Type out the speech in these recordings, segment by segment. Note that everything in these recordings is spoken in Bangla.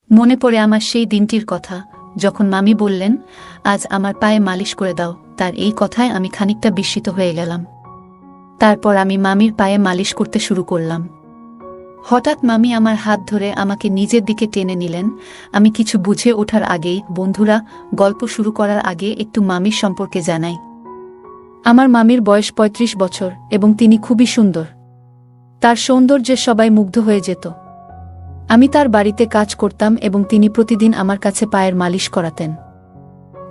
মনে পড়ে আমার সেই দিনটির কথা, যখন মামি বললেন, আজ আমার পায়ে মালিশ করে দাও। তার এই কথায় আমি খানিকটা বিস্মিত হয়ে গেলাম। তারপর আমি মামির পায়ে মালিশ করতে শুরু করলাম। হঠাৎ মামি আমার হাত ধরে আমাকে নিজের দিকে টেনে নিলেন। আমি কিছু বুঝে ওঠার আগেই, বন্ধুরা, গল্প শুরু করার আগে একটু মামির সম্পর্কে জানাই। আমার মামির বয়স ৩৫ বছর এবং তিনি খুবই সুন্দর। তার সৌন্দর্যে সবাই মুগ্ধ হয়ে যেত। আমি তার বাড়িতে কাজ করতাম এবং তিনি প্রতিদিন আমার কাছে পায়ের মালিশ করাতেন।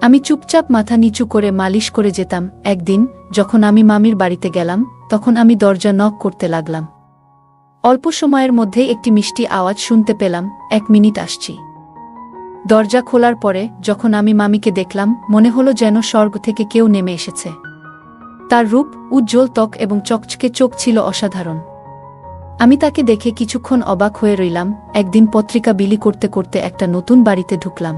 আমি চুপচাপ মাথা নিচু করে মালিশ করে যেতাম। একদিন যখন আমি মামির বাড়িতে গেলাম, তখন আমি দরজা নক করতে লাগলাম। অল্প সময়ের মধ্যে একটি মিষ্টি আওয়াজ শুনতে পেলাম, ১ মিনিট আসছি। দরজা খোলার পরে যখন আমি মামিকে দেখলাম, মনে হলো যেন স্বর্গ থেকে কেউ নেমে এসেছে। তার রূপ, উজ্জ্বল ত্বক এবং চকচকে চোখ ছিল অসাধারণ। আমি তাকে দেখে কিছুক্ষণ অবাক হয়ে রইলাম। একদিন পত্রিকা বিলি করতে করতে একটা নতুন বাড়িতে ঢুকলাম।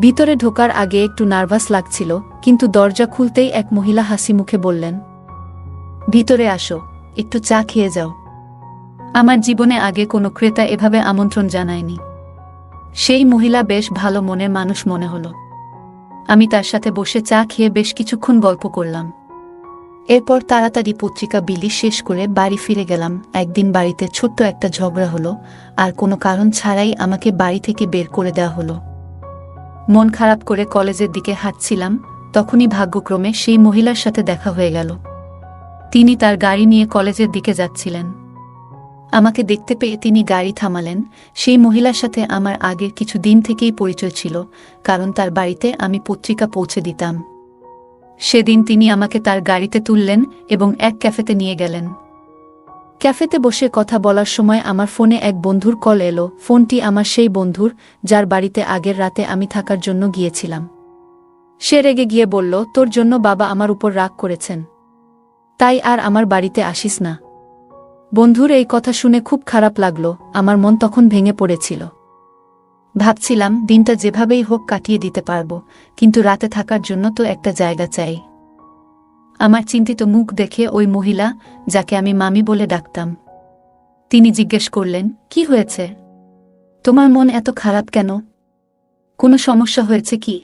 ভিতরে ঢোকার আগে একটু নার্ভাস লাগছিল, কিন্তু দরজা খুলতেই এক মহিলা হাসি মুখে বললেন, ভিতরে আসো, একটু চা খেয়ে যাও। আমার জীবনে আগে কোনো ক্রেতা এভাবে আমন্ত্রণ জানায়নি। সেই মহিলা বেশ ভালো মনের মানুষ মনে হলো। আমি তার সাথে বসে চা খেয়ে বেশ কিছুক্ষণ গল্প করলাম। এরপর তাড়াতাড়ি পত্রিকা বিলি শেষ করে বাড়ি ফিরে গেলাম। একদিন বাড়িতে ছোট্ট একটা ঝগড়া হলো, আর কোনো কারণ ছাড়াই আমাকে বাড়ি থেকে বের করে দেওয়া হলো। মন খারাপ করে কলেজের দিকে হাঁটছিলাম, তখনই ভাগ্যক্রমে সেই মহিলার সাথে দেখা হয়ে গেল। তিনি তার গাড়ি নিয়ে কলেজের দিকে যাচ্ছিলেন। আমাকে দেখতে পেয়ে তিনি গাড়ি থামালেন। সেই মহিলার সাথে আমার আগের কিছু দিন থেকেই পরিচয় ছিল, কারণ তার বাড়িতে আমি পত্রিকা পৌঁছে দিতাম। সেদিন তিনি আমাকে তার গাড়িতে তুললেন এবং এক ক্যাফেতে নিয়ে গেলেন। ক্যাফেতে বসে কথা বলার সময় আমার ফোনে এক বন্ধুর কল এলো। ফোনটি আমার সেই বন্ধুর, যার বাড়িতে আগের রাতে আমি থাকার জন্য গিয়েছিলাম। সে রেগে গিয়ে বলল, তোর জন্য বাবা আমার উপর রাগ করেছেন, তাই আর আমার বাড়িতে আসিস না। বন্ধুর এই কথা শুনে খুব খারাপ লাগলো। আমার মন তখন ভেঙে পড়েছিল। ভাবছিলাম দিনটা যেভাবেই হোক কাটিয়ে দিতে পারবো, কিন্তু রাতে থাকার জন্য তো একটা জায়গা চাই। আমার চিন্তিত মুখ দেখে ওই মহিলা, যাকে আমি মামি বলে ডাকতাম, তিনি জিজ্ঞেস করলেন, কি হয়েছে? তোমার মন এত খারাপ কেন? কোনো সমস্যা হয়েছে কি?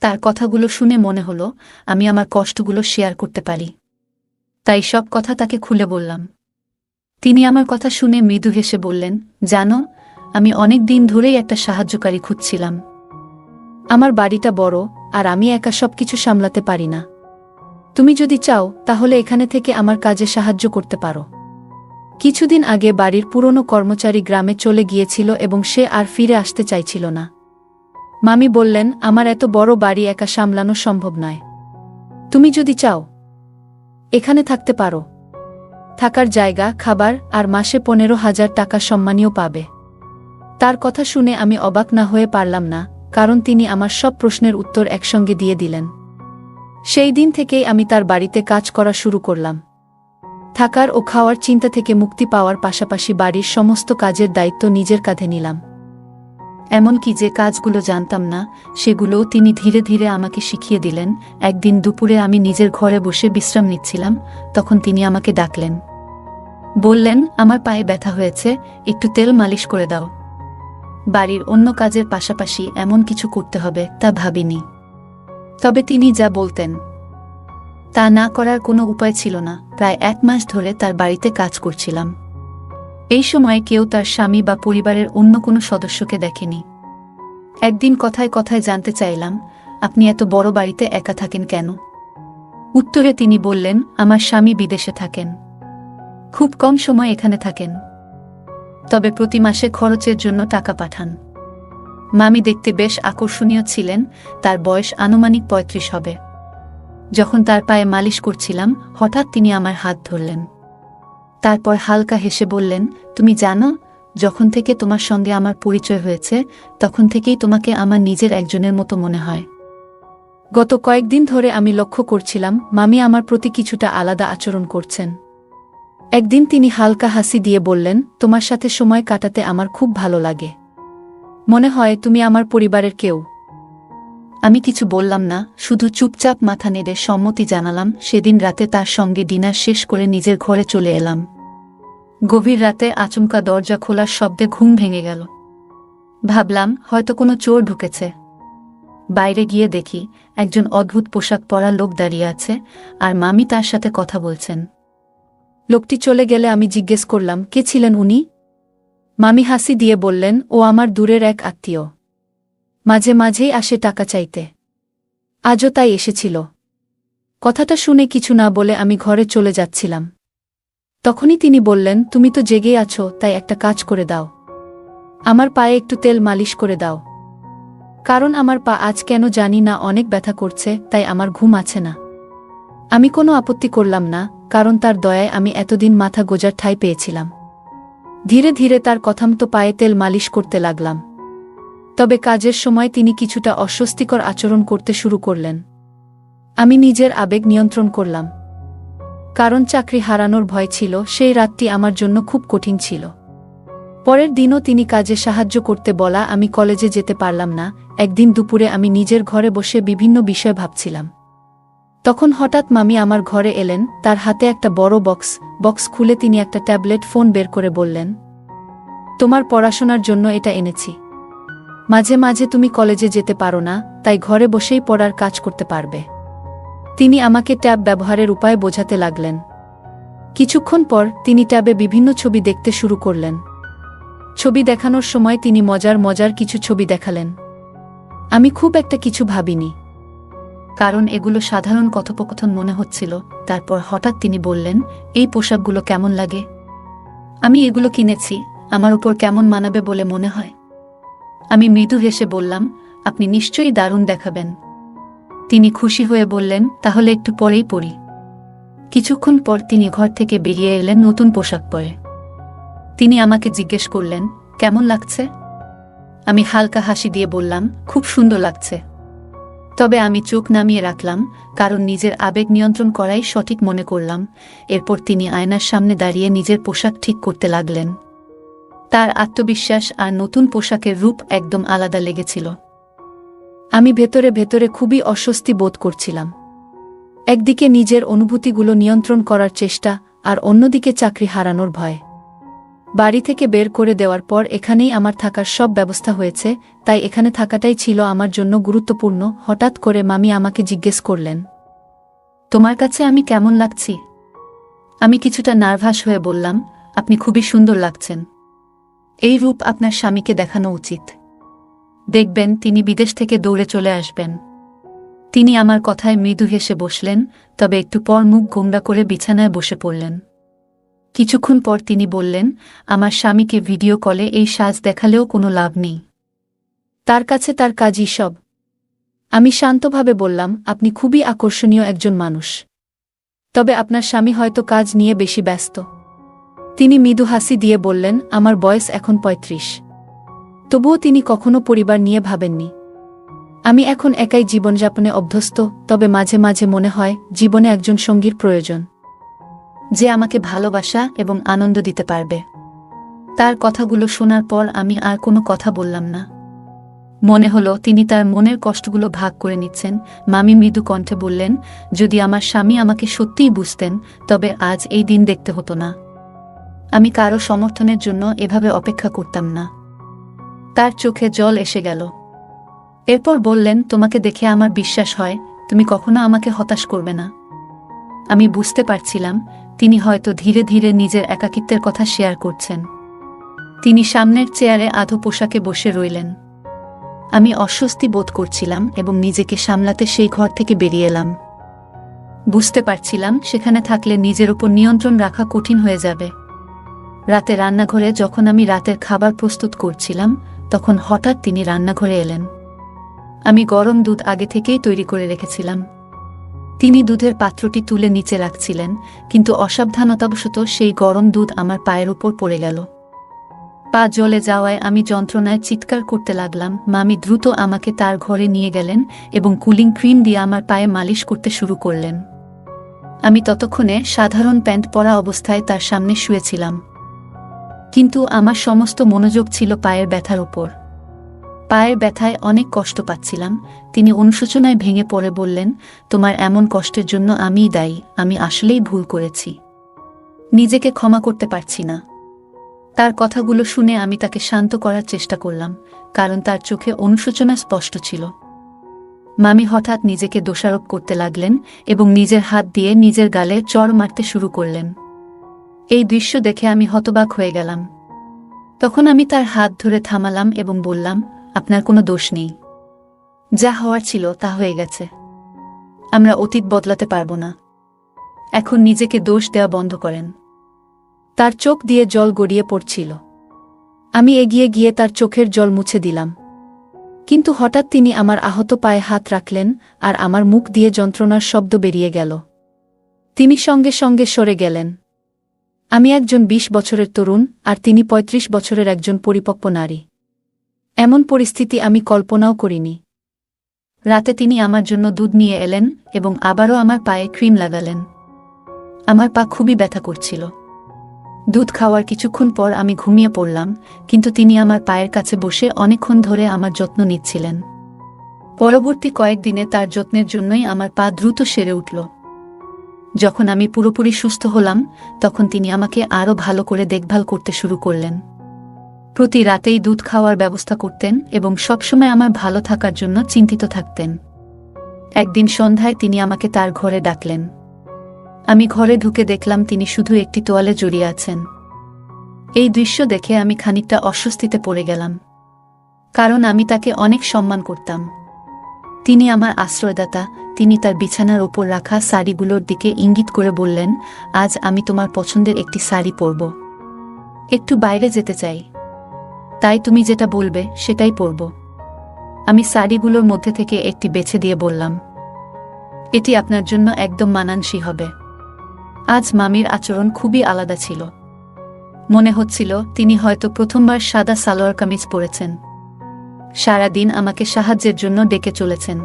তার কথাগুলো শুনে মনে হলো আমি আমার কষ্টগুলো শেয়ার করতে পারি। তাই সব কথা তাকে খুলে বললাম। তিনি আমার কথা শুনে মৃদু হেসে বললেন, জানো, আমি অনেক দিন ধরেই একটা সাহায্যকারী খুঁজছিলাম। আমার বাড়িটা বড়, আর আমি একা সবকিছু সামলাতে পারি না। তুমি যদি চাও তাহলে এখানে থেকে আমার কাজে সাহায্য করতে পারো। কিছুদিন আগে বাড়ির পুরনো কর্মচারী গ্রামে চলে গিয়েছিল এবং সে আর ফিরে আসতে চাইছিল না। মামি বললেন, আমার এত বড় বাড়ি একা সামলানো সম্ভব নয়। তুমি যদি চাও এখানে থাকতে পারো। থাকার জায়গা, খাবার আর মাসে ১৫,০০০ টাকা সম্মানীয় পাবে। তার কথা শুনে আমি অবাক না হয়ে পারলাম না, কারণ তিনি আমার সব প্রশ্নের উত্তর একসঙ্গে দিয়ে দিলেন। সেই দিন থেকেই আমি তার বাড়িতে কাজ করা শুরু করলাম। থাকার ও খাওয়ার চিন্তা থেকে মুক্তি পাওয়ার পাশাপাশি বাড়ির সমস্ত কাজের দায়িত্ব নিজের কাঁধে নিলাম। এমনকি যে কাজগুলো জানতাম না, সেগুলোও তিনি ধীরে ধীরে আমাকে শিখিয়ে দিলেন। একদিন দুপুরে আমি নিজের ঘরে বসে বিশ্রাম নিচ্ছিলাম, তখন তিনি আমাকে ডাকলেন। বললেন, আমার পায়ে ব্যথা হয়েছে, একটু তেল মালিশ করে দাও। বাড়ির অন্য কাজের পাশাপাশি এমন কিছু করতে হবে তা ভাবিনি। তবে তিনি যা বলতেন তা না করার কোনো উপায় ছিল না। প্রায় ১ মাস ধরে তার বাড়িতে কাজ করছিলাম। এই সময়ে কেউ তার স্বামী বা পরিবারের অন্য কোনো সদস্যকে দেখেনি। একদিন কথায় কথায় জানতে চাইলাম, আপনি এত বড় বাড়িতে একা থাকেন কেন? উত্তরে তিনি বললেন, আমার স্বামী বিদেশে থাকেন, খুব কম সময় এখানে থাকেন, তবে প্রতি মাসে খরচের জন্য টাকা পাঠান। মামি দেখতে বেশ আকর্ষণীয় ছিলেন, তার বয়স আনুমানিক ৩৫ হবে। যখন তার পায়ে মালিশ করছিলাম, হঠাৎ তিনি আমার হাত ধরলেন। তারপর হালকা হেসে বললেন, তুমি জানো, যখন থেকে তোমার সঙ্গে আমার পরিচয় হয়েছে, তখন থেকেই তোমাকে আমার নিজের একজনের মতো মনে হয়। গত কয়েকদিন ধরে আমি লক্ষ্য করছিলাম মামি আমার প্রতি কিছুটা আলাদা আচরণ করছেন। একদিন তিনি হালকা হাসি দিয়ে বললেন, তোমার সাথে সময় কাটাতে আমার খুব ভালো লাগে। মনে হয় তুমি আমার পরিবারের কেউ। আমি কিছু বললাম না, শুধু চুপচাপ মাথা নেড়ে সম্মতি জানালাম। সেদিন রাতে তার সঙ্গে ডিনার শেষ করে নিজের ঘরে চলে এলাম। গভীর রাতে আচমকা দরজা খোলার শব্দে ঘুম ভেঙে গেল। ভাবলাম হয়তো কোনো চোর ঢুকেছে। বাইরে গিয়ে দেখি একজন অদ্ভুত পোশাক পরা লোক দাঁড়িয়ে আছে আর মামি তার সাথে কথা বলছেন। লোকটি চলে গেলে আমি জিজ্ঞেস করলাম, কে ছিলেন উনি? মামি হাসি দিয়ে বললেন, ও আমার দূরের এক আত্মীয়। মাঝে মাঝেই আসে টাকা চাইতে। আজও তাই এসেছিল। কথাটা শুনে কিছু না বলে আমি ঘরে চলে যাচ্ছিলাম। তখনই তিনি বললেন, তুমি তো জেগে আছো, তাই একটা কাজ করে দাও। আমার পায়ে একটু তেল মালিশ করে দাও। কারণ আমার পা আজ কেন জানি না অনেক ব্যথা করছে, তাই আমার ঘুম আছে না। আমি কোনো আপত্তি করলাম না, কারণ তার দয়ায় আমি এতদিন মাথা গোজার ঠাঁই পেয়েছিলাম। ধীরে ধীরে তার কথামতো পায়ে তেল মালিশ করতে লাগলাম। তবে কাজের সময় তিনি কিছুটা অস্বস্তিকর আচরণ করতে শুরু করলেন। আমি নিজের আবেগ নিয়ন্ত্রণ করলাম। কারণ চাকরি হারানোর ভয় ছিল, সেই রাতটি আমার জন্য খুব কঠিন ছিল। পরের দিনও তিনি কাজে সাহায্য করতে বলা আমি কলেজে যেতে পারলাম না। একদিন দুপুরে আমি নিজের ঘরে বসে বিভিন্ন বিষয় ভাবছিলাম। তখন হঠাৎ মামি আমার ঘরে এলেন, তার হাতে একটা বড় বক্স খুলে তিনি একটা ট্যাবলেট ফোন বের করে বললেন, তোমার পড়াশোনার জন্য এটা এনেছি। মাঝে মাঝে তুমি কলেজে যেতে পারো না, তাই ঘরে বসেই পড়ার কাজ করতে পারবে। তিনি আমাকে ট্যাব ব্যবহারের উপায় বোঝাতে লাগলেন। কিছুক্ষণ পর তিনি ট্যাবে বিভিন্ন ছবি দেখতে শুরু করলেন। ছবি দেখানোর সময় তিনি মজার কিছু ছবি দেখালেন। আমি খুব একটা কিছু ভাবিনি, কারণ এগুলো সাধারণ কথোপকথন মনে হচ্ছিল। তারপর হঠাৎ তিনি বললেন, এই পোশাকগুলো কেমন লাগে? আমি এগুলো কিনেছি, আমার উপর কেমন মানাবে বলে মনে হয়? আমি মৃদু হেসে বললাম, আপনি নিশ্চয়ই দারুণ দেখাবেন। তিনি খুশি হয়ে বললেন, তাহলে একটু পরেই পরি। কিছুক্ষণ পর তিনি ঘর থেকে বেরিয়ে এলেন নতুন পোশাক পরে। তিনি আমাকে জিজ্ঞেস করলেন, কেমন লাগছে? আমি হালকা হাসি দিয়ে বললাম, খুব সুন্দর লাগছে। তবে আমি চোখ নামিয়ে রাখলাম, কারণ নিজের আবেগ নিয়ন্ত্রণ করাই সঠিক মনে করলাম। এরপর তিনি আয়নার সামনে দাঁড়িয়ে নিজের পোশাক ঠিক করতে লাগলেন। তার আত্মবিশ্বাস আর নতুন পোশাকের রূপ একদম আলাদা লেগেছিল। আমি ভেতরে ভেতরে খুবই অস্বস্তি বোধ করছিলাম। একদিকে নিজের অনুভূতিগুলো নিয়ন্ত্রণ করার চেষ্টা, আর অন্যদিকে চাকরি হারানোর ভয়। বাড়ি থেকে বের করে দেওয়ার পর এখানেই আমার থাকার সব ব্যবস্থা হয়েছে, তাই এখানে থাকাটাই ছিল আমার জন্য গুরুত্বপূর্ণ। হঠাৎ করে মামি আমাকে জিজ্ঞেস করলেন, তোমার কাছে আমি কেমন লাগছি? আমি কিছুটা নার্ভাস হয়ে বললাম, আপনি খুবই সুন্দর লাগছেন। এই রূপ আপনার স্বামীকে দেখানো উচিত। দেখবেন তিনি বিদেশ থেকে দৌড়ে চলে আসবেন। তিনি আমার কথায় মৃদু হেসে বসলেন, তবে একটু পর মুখ গোমড়া করে বিছানায় বসে পড়লেন। কিছুক্ষণ পর তিনি বললেন, আমার স্বামীকে ভিডিও কলে এই সাজ দেখালেও কোনো লাভ নেই। তার কাছে তার কাজই সব। আমি শান্তভাবে বললাম, আপনি খুবই আকর্ষণীয় একজন মানুষ। তবে আপনার স্বামী হয়তো কাজ নিয়ে বেশি ব্যস্ত। তিনি মৃদু হাসি দিয়ে বললেন, আমার বয়স এখন ৩৫। তবুও তিনি কখনো পরিবার নিয়ে ভাবেননি। আমি এখন একাই জীবনযাপনে অভ্যস্ত, তবে মাঝে মাঝে মনে হয় জীবনে একজন সঙ্গীর প্রয়োজন, যে আমাকে ভালোবাসা এবং আনন্দ দিতে পারবে। তার কথাগুলো শোনার পর আমি আর কোনো কথা বললাম না। মনে হলো তিনি তার মনের কষ্টগুলো ভাগ করে নিচ্ছেন। মামি মৃদু কণ্ঠে বললেন, যদি আমার স্বামী আমাকে সত্যিই বুঝতেন, তবে আজ এই দিন দেখতে হতো না। আমি কারো সমর্থনের জন্য এভাবে অপেক্ষা করতাম না। তার চোখে জল এসে গেল। এরপর বললেন, তোমাকে দেখে আমার বিশ্বাস হয় তুমি কখনো আমাকে হতাশ করবে না। আমি বুঝতে পারছিলাম তিনি হয়তো ধীরে ধীরে নিজের একাকিত্বের কথা শেয়ার করছেন। তিনি সামনের চেয়ারে আধো পোশাকে বসে রইলেন। আমি অস্বস্তি বোধ করছিলাম এবং নিজেকে সামলাতে সেই ঘর থেকে বেরিয়ে এলাম। বুঝতে পারছিলাম সেখানে থাকলে নিজের উপর নিয়ন্ত্রণ রাখা কঠিন হয়ে যাবে। রাতে রান্নাঘরে যখন আমি রাতের খাবার প্রস্তুত করছিলাম, তখন হঠাৎ তিনি রান্নাঘরে এলেন। আমি গরম দুধ আগে থেকেই তৈরি করে রেখেছিলাম। তিনি দুধের পাত্রটি তুলে নিচে রাখছিলেন, কিন্তু অসাবধানতাবশত সেই গরম দুধ আমার পায়ের উপর পড়ে গেল। পা জ্বলে যাওয়ায় আমি যন্ত্রণায় চিৎকার করতে লাগলাম। মামি দ্রুত আমাকে তার ঘরে নিয়ে গেলেন এবং কুলিং ক্রিম দিয়ে আমার পায়ে মালিশ করতে শুরু করলেন। আমি ততক্ষণে সাধারণ প্যান্ট পরা অবস্থায় তার সামনে শুয়েছিলাম, কিন্তু আমার সমস্ত মনোযোগ ছিল পায়ের ব্যথার উপর। পায়ের ব্যথায় অনেক কষ্ট পাচ্ছিলাম। তিনি অনুশোচনায় ভেঙে পড়ে বললেন, তোমার এমন কষ্টের জন্য আমিই দায়ী। আমি আসলেই ভুল করেছি, নিজেকে ক্ষমা করতে পারছি না। তার কথাগুলো শুনে আমি তাকে শান্ত করার চেষ্টা করলাম, কারণ তার চোখে অনুশোচনা স্পষ্ট ছিল। মামি হঠাৎ নিজেকে দোষারোপ করতে লাগলেন এবং নিজের হাত দিয়ে নিজের গালে চড় মারতে শুরু করলেন। এই দৃশ্য দেখে আমি হতবাক হয়ে গেলাম। তখন আমি তার হাত ধরে থামালাম এবং বললাম, আপনার কোনো দোষ নেই। যা হওয়ার ছিল তা হয়ে গেছে। আমরা অতীত বদলাতে পারব না। এখন নিজেকে দোষ দেওয়া বন্ধ করেন। তার চোখ দিয়ে জল গড়িয়ে পড়ছিল। আমি এগিয়ে গিয়ে তার চোখের জল মুছে দিলাম। কিন্তু হঠাৎ তিনি আমার আহত পায়ে হাত রাখলেন আর আমার মুখ দিয়ে যন্ত্রণার শব্দ বেরিয়ে গেল। তিনি সঙ্গে সঙ্গে সরে গেলেন। আমি একজন ২০ বছরের তরুণ আর তিনি ৩৫ বছরের একজন পরিপক্ব নারী। এমন পরিস্থিতি আমি কল্পনাও করিনি। রাতে তিনি আমার জন্য দুধ নিয়ে এলেন এবং আবারও আমার পায়ে ক্রিম লাগালেন। আমার পা খুবই ব্যথা করছিল। দুধ খাওয়ার কিছুক্ষণ পর আমি ঘুমিয়ে পড়লাম, কিন্তু তিনি আমার পায়ের কাছে বসে অনেকক্ষণ ধরে আমার যত্ন নিচ্ছিলেন। পরবর্তী কয়েকদিনে তার যত্নের জন্যই আমার পা দ্রুত সেরে উঠল। যখন আমি পুরোপুরি সুস্থ হলাম, তখন তিনি আমাকে আরও ভালো করে দেখভাল করতে শুরু করলেন। প্রতি রাতেই দুধ খাওয়ার ব্যবস্থা করতেন এবং সবসময় আমার ভালো থাকার জন্য চিন্তিত থাকতেন। একদিন সন্ধ্যায় তিনি আমাকে তার ঘরে ডাকলেন। আমি ঘরে ঢুকে দেখলাম তিনি শুধু একটি তোয়ালে জড়িয়ে আছেন। এই দৃশ্য দেখে আমি খানিকটা অস্বস্তিতে পড়ে গেলাম, কারণ আমি তাকে অনেক সম্মান করতাম। তিনি আমার আশ্রয়দাতা। তিনি তার বিছানার ওপর রাখা শাড়িগুলোর দিকে ইঙ্গিত করে বললেন, আজ আমি তোমার পছন্দের একটি শাড়ি পরব। একটু বাইরে যেতে চাই, তাই তুমি যেটা বলবে সেটাই পরব। আমি শাড়িগুলোর মধ্যে থেকে একটি বেছে দিয়ে বললাম, এটি আপনার জন্য একদম মানানসই হবে। আজ মামির আচরণ খুবই আলাদা ছিল। মনে হচ্ছিল তিনি হয়তো প্রথমবার সাদা সালোয়ার কামিজ পরেছেন। সারাদিন আমাকে সাহায্যের জন্য ডেকে চলেছেন।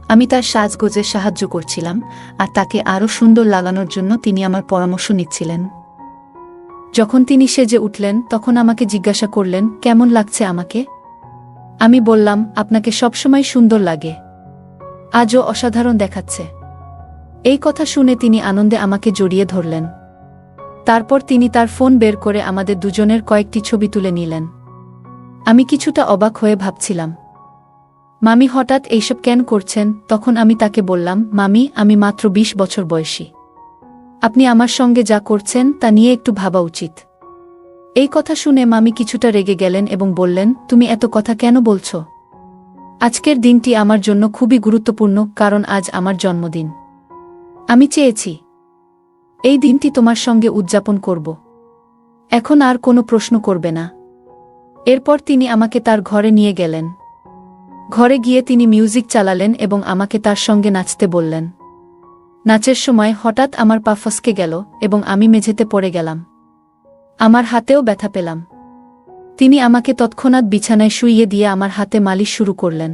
আমি তার সাজগোজে সাহায্য করছিলাম আর তাকে আরও সুন্দর লাগানোর জন্য তিনি আমার পরামর্শ নিচ্ছিলেন। যখন তিনি সেজে উঠলেন, তখন আমাকে জিজ্ঞাসা করলেন, কেমন লাগছে আমাকে? আমি বললাম, আপনাকে সবসময় সুন্দর লাগে, আজও অসাধারণ দেখাচ্ছে। এই কথা শুনে তিনি আনন্দে আমাকে জড়িয়ে ধরলেন। তারপর তিনি তার ফোন বের করে আমাদের দুজনের কয়েকটি ছবি তুলে নিলেন। আমি কিছুটা অবাক হয়ে ভাবছিলাম, মামি হঠাৎ এইসব কেন করছেন? তখন আমি তাকে বললাম, মামি, আমি মাত্র ২০ বছর বয়সী। আপনি আমার সঙ্গে যা করছেন তা নিয়ে একটু ভাবা উচিত। এই কথা শুনে মামি কিছুটা রেগে গেলেন এবং বললেন, তুমি এত কথা কেন বলছো? আজকের দিনটি আমার জন্য খুবই গুরুত্বপূর্ণ, কারণ আজ আমার জন্মদিন। আমি চেয়েছি এই দিনটি তোমার সঙ্গে উদযাপন করব। এখন আর কোনো প্রশ্ন করবে না। এরপর তিনি আমাকে তার ঘরে নিয়ে গেলেন। ঘরে গিয়ে তিনি মিউজিক চালালেন এবং আমাকে তার সঙ্গে নাচতে বললেন। নাচের সময় হঠাৎ আমার পা ফসকে গেল এবং আমি মেঝেতে পড়ে গেলাম। আমার হাতেও ব্যথা পেলাম। তিনি আমাকে তৎক্ষণাৎ বিছানায় শুইয়ে দিয়ে আমার হাতে মালিশ শুরু করলেন।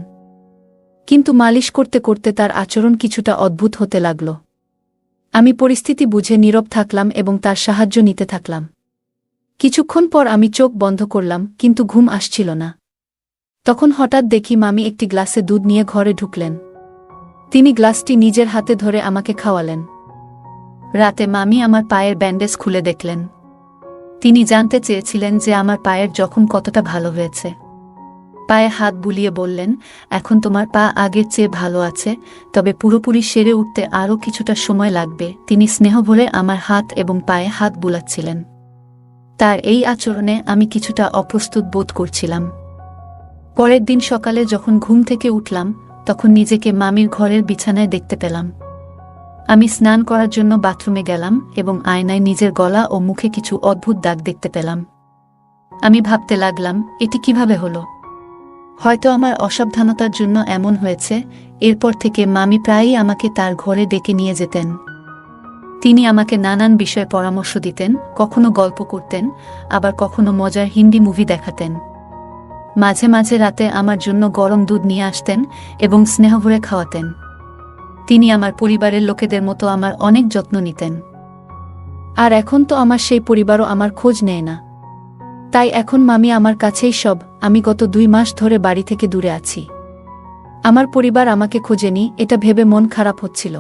কিন্তু মালিশ করতে করতে তার আচরণ কিছুটা অদ্ভুত হতে লাগল। আমি পরিস্থিতি বুঝে নীরব থাকলাম এবং তার সাহায্য নিতে থাকলাম। কিছুক্ষণ পর আমি চোখ বন্ধ করলাম, কিন্তু ঘুম আসছিল না। তখন হঠাৎ দেখি মামি একটি গ্লাসে দুধ নিয়ে ঘরে ঢুকলেন। তিনি গ্লাসটি নিজের হাতে ধরে আমাকে খাওয়ালেন। রাতে মামি আমার পায়ের ব্যান্ডেজ খুলে দেখলেন। তিনি জানতে চেয়েছিলেন যে আমার পায়ের জখম কতটা ভালো হয়েছে। পায়ে হাত বুলিয়ে বললেন, এখন তোমার পা আগের চেয়ে ভালো আছে, তবে পুরোপুরি সেরে উঠতে আরও কিছুটা সময় লাগবে। তিনি স্নেহ ভরে আমার হাত এবং পায়ে হাত বুলাচ্ছিলেন। তার এই আচরণে আমি কিছুটা অপ্রস্তুত বোধ করছিলাম। পরের দিন সকালে যখন ঘুম থেকে উঠলাম, তখন নিজেকে মামির ঘরের বিছানায় দেখতে পেলাম। আমি স্নান করার জন্য বাথরুমে গেলাম এবং আয়নায় নিজের গলা ও মুখে কিছু অদ্ভুত দাগ দেখতে পেলাম। আমি ভাবতে লাগলাম, এটি কিভাবে হলো? হয়তো আমার অসাবধানতার জন্য এমন হয়েছে। এরপর থেকে মামি প্রায়ই আমাকে তার ঘরে ডেকে নিয়ে যেতেন। তিনি আমাকে নানান বিষয়ে পরামর্শ দিতেন, কখনো গল্প করতেন, আবার কখনো মজার হিন্দি মুভি দেখাতেন। মাঝে মাঝে রাতে আমার জন্য গরম দুধ নিয়ে আসতেন এবং স্নেহ ভরে খাওয়াতেন। তিনি আমার পরিবারের লোকেদের মতো আমার অনেক যত্ন নিতেন। আর এখন তো আমার সেই পরিবারও আমার খোঁজ নেয় না। তাই এখন মামি আমার কাছেই সব। আমি গত ২ মাস ধরে বাড়ি থেকে দূরে আছি। আমার পরিবার আমাকে খোঁজেনি, এটা ভেবে মন খারাপ হচ্ছিল।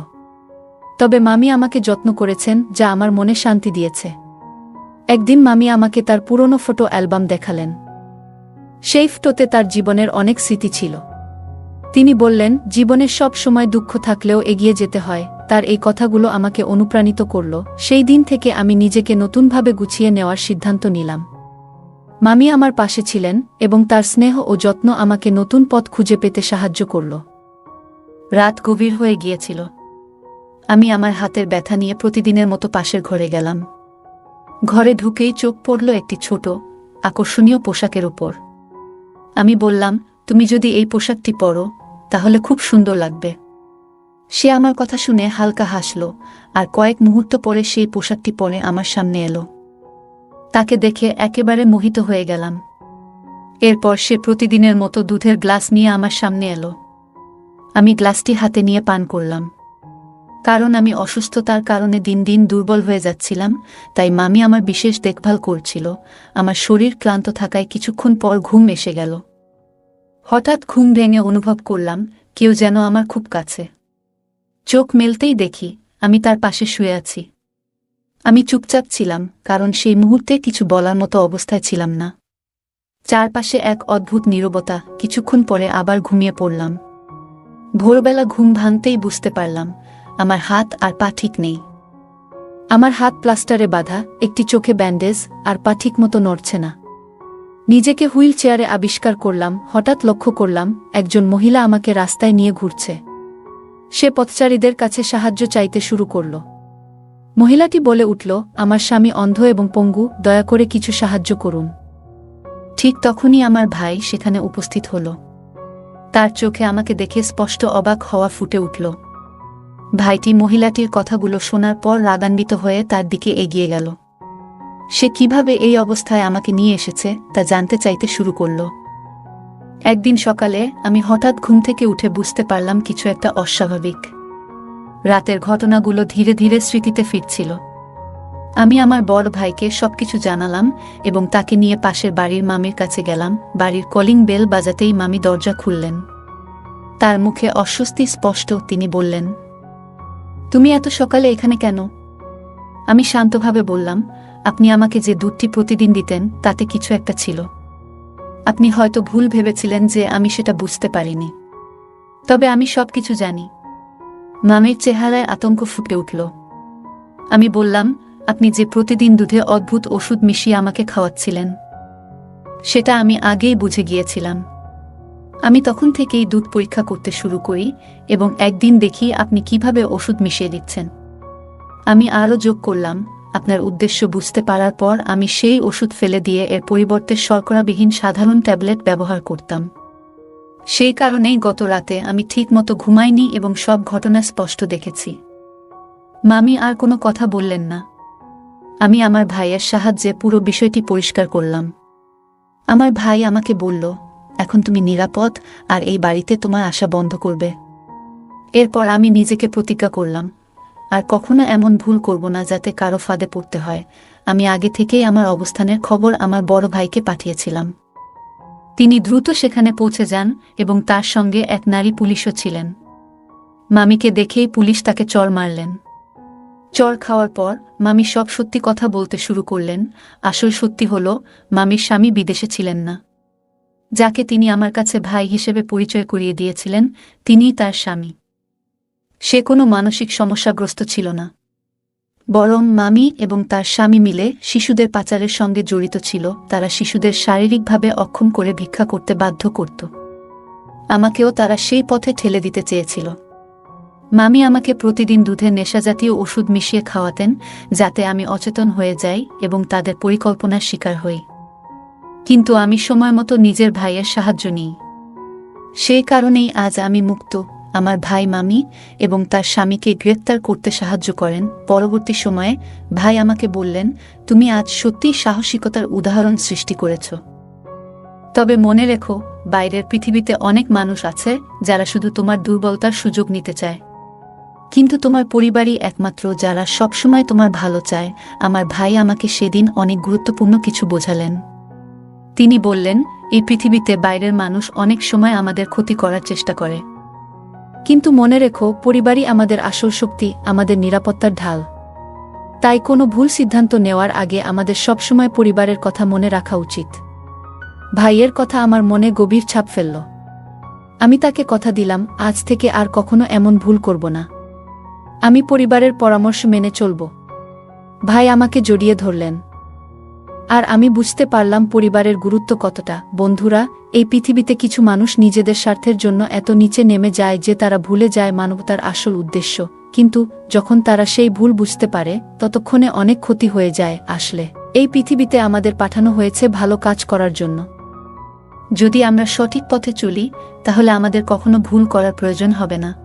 তবে মামি আমাকে যত্ন করেছেন, যা আমার মনে শান্তি দিয়েছে। একদিন মামি আমাকে তার পুরনো ফটো অ্যালবাম দেখালেন। সেই ফটোতে তার জীবনের অনেক স্মৃতি ছিল। তিনি বললেন, জীবনের সব সময় দুঃখ থাকলেও এগিয়ে যেতে হয়। তার এই কথাগুলো আমাকে অনুপ্রাণিত করল। সেই দিন থেকে আমি নিজেকে নতুনভাবে গুছিয়ে নেওয়ার সিদ্ধান্ত নিলাম। মামি আমার পাশে ছিলেন এবং তার স্নেহ ও যত্ন আমাকে নতুন পথ খুঁজে পেতে সাহায্য করল। রাত গভীর হয়ে গিয়েছিল। আমি আমার হাতের ব্যথা নিয়ে প্রতিদিনের মতো পাশের ঘরে গেলাম। ঘরে ঢুকেই চোখ পড়ল একটি ছোট, আকর্ষণীয় পোশাকের উপর। আমি বললাম, তুমি যদি এই পোশাকটি পরো তাহলে খুব সুন্দর লাগবে। সে আমার কথা শুনে হালকা হাসল, আর কয়েক মুহূর্ত পরে সেই পোশাকটি পরে আমার সামনে এলো। তাকে দেখে একেবারে মোহিত হয়ে গেলাম। এরপর সে প্রতিদিনের মতো দুধের গ্লাস নিয়ে আমার সামনে এলো। আমি গ্লাসটি হাতে নিয়ে পান করলাম। কারণ আমি অসুস্থতার কারণে দিন দিন দুর্বল হয়ে যাচ্ছিলাম, তাই মামি আমার বিশেষ দেখভাল করছিল। আমার শরীর ক্লান্ত থাকায় কিছুক্ষণ পর ঘুম এসে গেল। হঠাৎ ঘুম ভেঙে অনুভব করলাম কেউ যেন আমার খুব কাছে। চোখ মেলতেই দেখি আমি তার পাশে শুয়ে আছি। আমি চুপচাপ ছিলাম, কারণ সেই মুহূর্তে কিছু বলার মতো অবস্থায় ছিলাম না। চারপাশে এক অদ্ভুত নীরবতা। কিছুক্ষণ পরে আবার ঘুমিয়ে পড়লাম। ভোরবেলা ঘুম ভাঙতেই বুঝতে পারলাম আমার হাত আর পা ঠিক নেই। আমার হাত প্লাস্টারে বাঁধা, একটি চোখে ব্যান্ডেজ, আর পা ঠিক মতো নড়ছে না। নিজেকে হুইল চেয়ারে আবিষ্কার করলাম। হঠাৎ লক্ষ্য করলাম একজন মহিলা আমাকে রাস্তায় নিয়ে ঘুরছে। সে পথচারীদের কাছে সাহায্য চাইতে শুরু করল। মহিলাটি বলে উঠল, আমার স্বামী অন্ধ এবং পঙ্গু, দয়া করে কিছু সাহায্য করুন। ঠিক তখনই আমার ভাই সেখানে উপস্থিত হল। তার চোখে আমাকে দেখে স্পষ্ট অবাক হওয়া ফুটে উঠল। ভাইটি মহিলাটির কথাগুলো শোনার পর রাগান্বিত হয়ে তার দিকে এগিয়ে গেল। সে কিভাবে এই অবস্থায় আমাকে নিয়ে এসেছে তা জানতে চাইতে শুরু করল। একদিন সকালে আমি হঠাৎ ঘুম থেকে উঠে বুঝতে পারলাম কিছু একটা অস্বাভাবিক। রাতের ঘটনাগুলো ধীরে ধীরে স্মৃতিতে ফিরছিল। আমি আমার বড় ভাইকে সবকিছু জানালাম এবং তাকে নিয়ে পাশের বাড়ির মামির কাছে গেলাম। বাড়ির কলিং বেল বাজাতেই মামি দরজা খুললেন। তার মুখে অস্বস্তি স্পষ্ট। তিনি বললেন, তুমি এত সকালে এখানে কেন? আমি শান্তভাবে বললাম, আপনি আমাকে যে দুধটি প্রতিদিন দিতেন তাতে কিছু একটা ছিল। আপনি হয়তো ভুল ভেবেছিলেন যে আমি সেটা বুঝতে পারিনি। তবে আমি সবকিছু জানি। মামির চেহারায় আতঙ্ক ফুটে উঠল। আমি বললাম, আপনি যে প্রতিদিন দুধে অদ্ভুত ওষুধ মিশিয়ে আমাকে খাওয়াচ্ছিলেন সেটা আমি আগেই বুঝে গিয়েছিলাম। আমি তখন থেকেই দুধ পরীক্ষা করতে শুরু করি এবং একদিন দেখি আপনি কিভাবে ওষুধ মিশিয়ে দিচ্ছেন। আমি আরও যোগ করলাম, আপনার উদ্দেশ্য বুঝতে পারার পর আমি সেই ওষুধ ফেলে দিয়ে এর পরিবর্তে শর্করাবিহীন সাধারণ ট্যাবলেট ব্যবহার করতাম। সেই কারণেই গত রাতে আমি ঠিকমতো ঘুমাইনি এবং সব ঘটনা স্পষ্ট দেখেছি। মামি আর কোনো কথা বললেন না। আমি আমার ভাইয়ের সাহায্যে পুরো বিষয়টি পরিষ্কার করলাম। আমার ভাই আমাকে বলল, এখন তুমি নিরাপদ আর এই বাড়িতে তোমার আসা বন্ধ করবে। এরপর আমি নিজেকে প্রতিজ্ঞা করলাম, আর কখনো এমন ভুল করব না যাতে কারো ফাঁদে পড়তে হয়। আমি আগে থেকেই আমার অবস্থানের খবর আমার বড় ভাইকে পাঠিয়েছিলাম। তিনি দ্রুত সেখানে পৌঁছে যান এবং তার সঙ্গে এক নারী পুলিশও ছিলেন। মামিকে দেখেই পুলিশ তাকে চড় মারলেন। চড় খাওয়ার পর মামি সব সত্যি কথা বলতে শুরু করলেন। আসল সত্যি হলো, মামির স্বামী বিদেশে ছিলেন না। যাকে তিনি আমার কাছে ভাই হিসেবে পরিচয় করিয়ে দিয়েছিলেন তিনিই তার স্বামী। সে কোনো মানসিক সমস্যাগ্রস্ত ছিল না, বরং মামি এবং তার স্বামী মিলে শিশুদের পাচারের সঙ্গে জড়িত ছিল। তারা শিশুদের শারীরিকভাবে অক্ষম করে ভিক্ষা করতে বাধ্য করত। আমাকেও তারা সেই পথে ঠেলে দিতে চেয়েছিল। মামি আমাকে প্রতিদিন দুধে নেশাজাতীয় ওষুধ মিশিয়ে খাওয়াতেন যাতে আমি অচেতন হয়ে যাই এবং তাদের পরিকল্পনার শিকার হই। কিন্তু আমি সময়মতো নিজের ভাইয়ের সাহায্য নিই। সেই কারণেই আজ আমি মুক্ত। আমার ভাই মামি এবং তার স্বামীকে গ্রেপ্তার করতে সাহায্য করেন। পরবর্তী সময়ে ভাই আমাকে বললেন, তুমি আজ সত্যিই সাহসিকতার উদাহরণ সৃষ্টি করেছ। তবে মনে রেখো, বাইরের পৃথিবীতে অনেক মানুষ আছে যারা শুধু তোমার দুর্বলতার সুযোগ নিতে চায়, কিন্তু তোমার পরিবারই একমাত্র যারা সবসময় তোমার ভালো চায়। আমার ভাই আমাকে সেদিন অনেক গুরুত্বপূর্ণ কিছু বোঝালেন। তিনি বললেন, এই পৃথিবীতে বাইরের মানুষ অনেক সময় আমাদের ক্ষতি করার চেষ্টা করে, কিন্তু মনে রেখো, পরিবারই আমাদের আসল শক্তি, আমাদের নিরাপত্তার ঢাল। তাই কোনো ভুল সিদ্ধান্ত নেওয়ার আগে আমাদের সবসময় পরিবারের কথা মনে রাখা উচিত। ভাইয়ের কথা আমার মনে গভীর ছাপ ফেলল। আমি তাকে কথা দিলাম, আজ থেকে আর কখনো এমন ভুল করব না। আমি পরিবারের পরামর্শ মেনে চলব। ভাই আমাকে জড়িয়ে ধরলেন। আর আমি বুঝতে পারলাম পরিবারের গুরুত্ব কতটা। বন্ধুরা, এই পৃথিবীতে কিছু মানুষ নিজেদের স্বার্থের জন্য এত নিচে নেমে যায় যে তারা ভুলে যায় মানবতার আসল উদ্দেশ্য। কিন্তু যখন তারা সেই ভুল বুঝতে পারে, ততক্ষণে অনেক ক্ষতি হয়ে যায়। আসলে এই পৃথিবীতে আমাদের পাঠানো হয়েছে ভালো কাজ করার জন্য। যদি আমরা সঠিক পথে চলি, তাহলে আমাদের কখনো ভুল করার প্রয়োজন হবে না।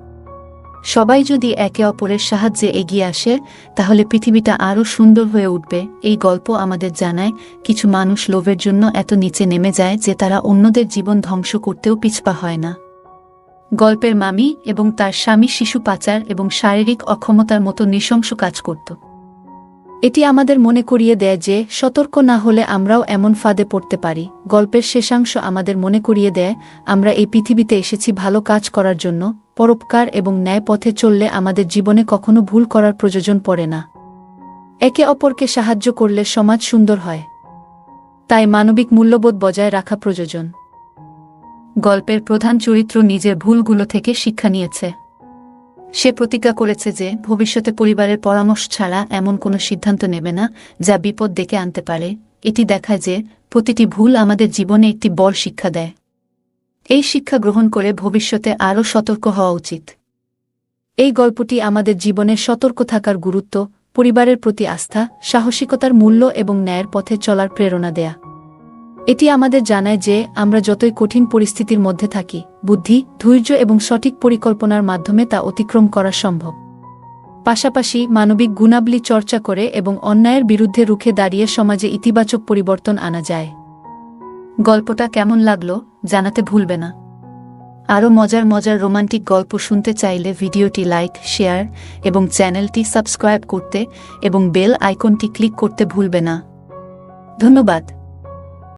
সবাই যদি একে অপরের সাহায্যে এগিয়ে আসে, তাহলে পৃথিবীটা আরও সুন্দর হয়ে উঠবে। এই গল্প আমাদের জানায়, কিছু মানুষ লোভের জন্য এত নিচে নেমে যায় যে তারা অন্যদের জীবন ধ্বংস করতেও পিছপা হয় না। গল্পের মামি এবং তার স্বামী শিশু পাচার এবং শারীরিক অক্ষমতার মতো নৃশংস কাজ করত। এটি আমাদের মনে করিয়ে দেয় যে সতর্ক না হলে আমরাও এমন ফাঁদে পড়তে পারি। গল্পের শেষাংশ আমাদের মনে করিয়ে দেয়, আমরা এই পৃথিবীতে এসেছি ভালো কাজ করার জন্য। পরোপকার এবং ন্যায় পথে চললে আমাদের জীবনে কখনো ভুল করার প্রয়োজন পড়ে না। একে অপরকে সাহায্য করলে সমাজ সুন্দর হয়। তাই মানবিক মূল্যবোধ বজায় রাখা প্রয়োজন। গল্পের প্রধান চরিত্র নিজের ভুলগুলো থেকে শিক্ষা নিয়েছে। সে প্রতিজ্ঞা করেছে যে ভবিষ্যতে পরিবারের পরামর্শ ছাড়া এমন কোনো সিদ্ধান্ত নেবে না যা বিপদ ডেকে আনতে পারে। এটি দেখায় যে প্রতিটি ভুল আমাদের জীবনে একটি বড় শিক্ষা দেয়। এই শিক্ষা গ্রহণ করে ভবিষ্যতে আরও সতর্ক হওয়া উচিত। এই গল্পটি আমাদের জীবনে সতর্ক থাকার গুরুত্ব, পরিবারের প্রতি আস্থা, সাহসিকতার মূল্য এবং ন্যায়ের পথে চলার প্রেরণা দেয়া। এটি আমাদের জানায় যে আমরা যতই কঠিন পরিস্থিতির মধ্যে থাকি, বুদ্ধি, ধৈর্য এবং সঠিক পরিকল্পনার মাধ্যমে তা অতিক্রম করা সম্ভব। পাশাপাশি মানবিক গুণাবলী চর্চা করে এবং অন্যায়ের বিরুদ্ধে রুখে দাঁড়িয়ে সমাজে ইতিবাচক পরিবর্তন আনা যায়। গল্পটা কেমন লাগলো জানাতে ভুলবে না। আরও মজার মজার রোমান্টিক গল্প শুনতে চাইলে ভিডিওটি লাইক, শেয়ার এবং চ্যানেলটি সাবস্ক্রাইব করতে এবং বেল আইকনটি ক্লিক করতে ভুলবে না। ধন্যবাদ।